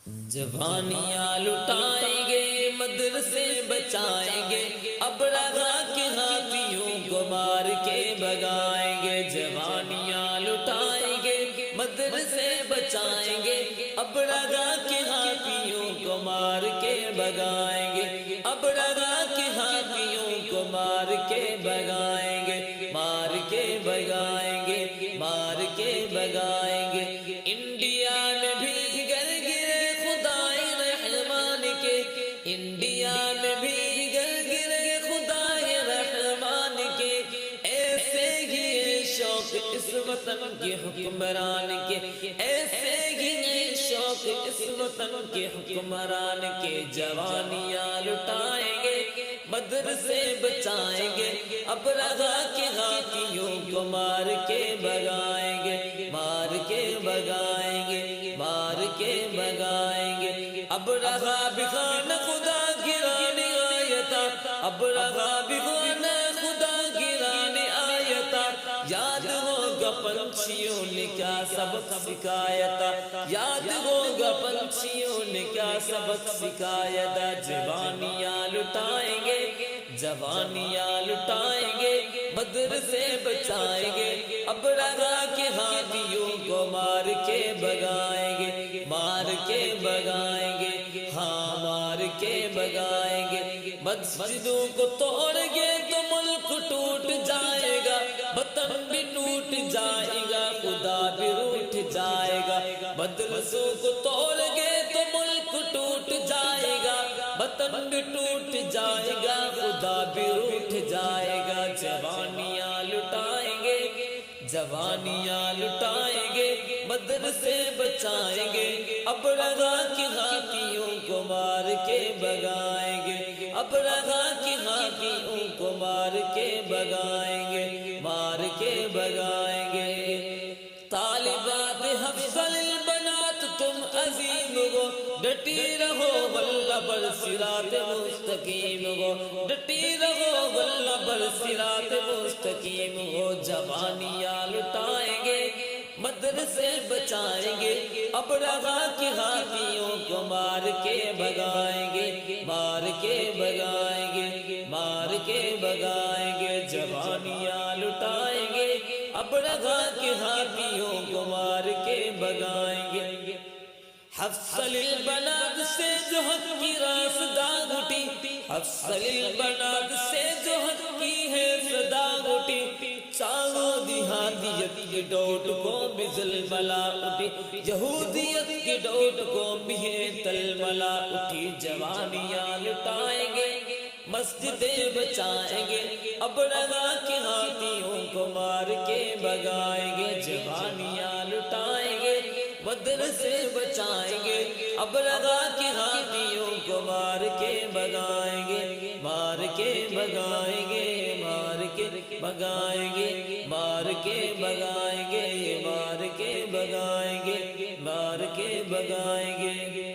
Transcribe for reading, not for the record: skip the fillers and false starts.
جوانیاں لٹائیں گے مدرسے بچائیں گے، اب رگا کے ہاتھیوں کو مار کے بگائیں گے۔ جوانیاں لٹائیں گے مدرسے بچائیں گے، اب رگا کے ہاتھیوں کو مار کے بگائیں گے، اب رگا کے ہاتھیوں کو مار کے بگائیں گے، مار کے بگائیں گے، مار کے بگائیں گے۔ انڈیا میں بھی گر گرے خدائے رحمان کے، انڈیا میں بھی گر گرے خدائے رحمان کے، ایسے ہی ہے شوق اس وطن کے حکمران کے، ایسے ہی ہے شوق اس وطن کے حکمران کے۔ جوانیاں لٹائیں گے مدرسے بچائیں گے، اب رگا کے ہاتھیوں کو مار کے بگائیں گے، مار کے بگائیں گے، مار کے بگائیں گے۔ اب رگا بخان خدا گرانے آیا تھا، اب رگا بخان خدا گرانے آیا تھا، یاد ہوگا پنچھیوں نے کیا سبق سکھایا تھا، یاد ہوگا پنچھیوں نے کیا سبق سکھایا تھا۔ جوانیاں لٹائیں گے، جوانیاں لٹائیں گے مدرسے بچائیں گے، اب رگا کے ہاتھیوں کو مار کے بگائیں گے، مار کے بگائیں گے، ہاں مار کے بگائیں گے۔ مسجدوں کو توڑ گے تو ملک ٹوٹ جائے گا، وطن بھی ٹوٹ جائے گا، خدا بھی روٹھ جائے گا۔ مدرسوں کو توڑ گے تو ملک ٹوٹ جائے گا، وطن بھی ٹوٹ جائے گا، خدا بھی روٹھ جائے گا۔ جوانیاں لٹائیں گے، جوانیاں لٹائیں گے مدرسے بچائیں گے، اب رگا کے ہاتھیوں کو مار کے بگائیں گے، اب رگا کے ہاتھیوں کو مار کے بگائیں گے، مار کے بگائیں گے۔ طالبات حفظل البنات تم عظیم ہو، ڈٹی رہو واللہ بر صراط مستقیم ہو، ڈٹی رہو واللہ بر صراط مستقیم ہو۔ جوانیاں لٹائیں گے مدرسے بچائیں گے، اب رگا کے ہاتھیوں کو مار کے بگائیں گے، مار کے بگائیں گے، مار کے بگائیں گے۔ جوانیاں لٹائیں گے، اب رگا کے ہاتھیوں کو مار کے بگائیں گے۔ حفصل البنات سے جو حق کی راستہ اٹھی، حفصل البنات سے جو حق کی ہے صدا اٹھی، چاہو دیہاتیت کی ڈوٹ کو بھی زلزلہ اٹھی، یہودیت کی ڈوٹ کو بھی ہے تلملا اٹھی۔ جوانیاں لٹائیں گے مسجدیں بچائیں گے، اب رگا کے ہاتھیوں کو مار کے بگائیں گے۔ جوانیاں لٹائیں گے مدرسے بچائیں گے، اب رگا کے ہاتھیوں کو مار کے بگائیں گے، مار کے بگائیں گے، مار کے بگائیں گے، مار کے بگائیں گے، مار کے بگائیں گے، مار کے بگائیں گے۔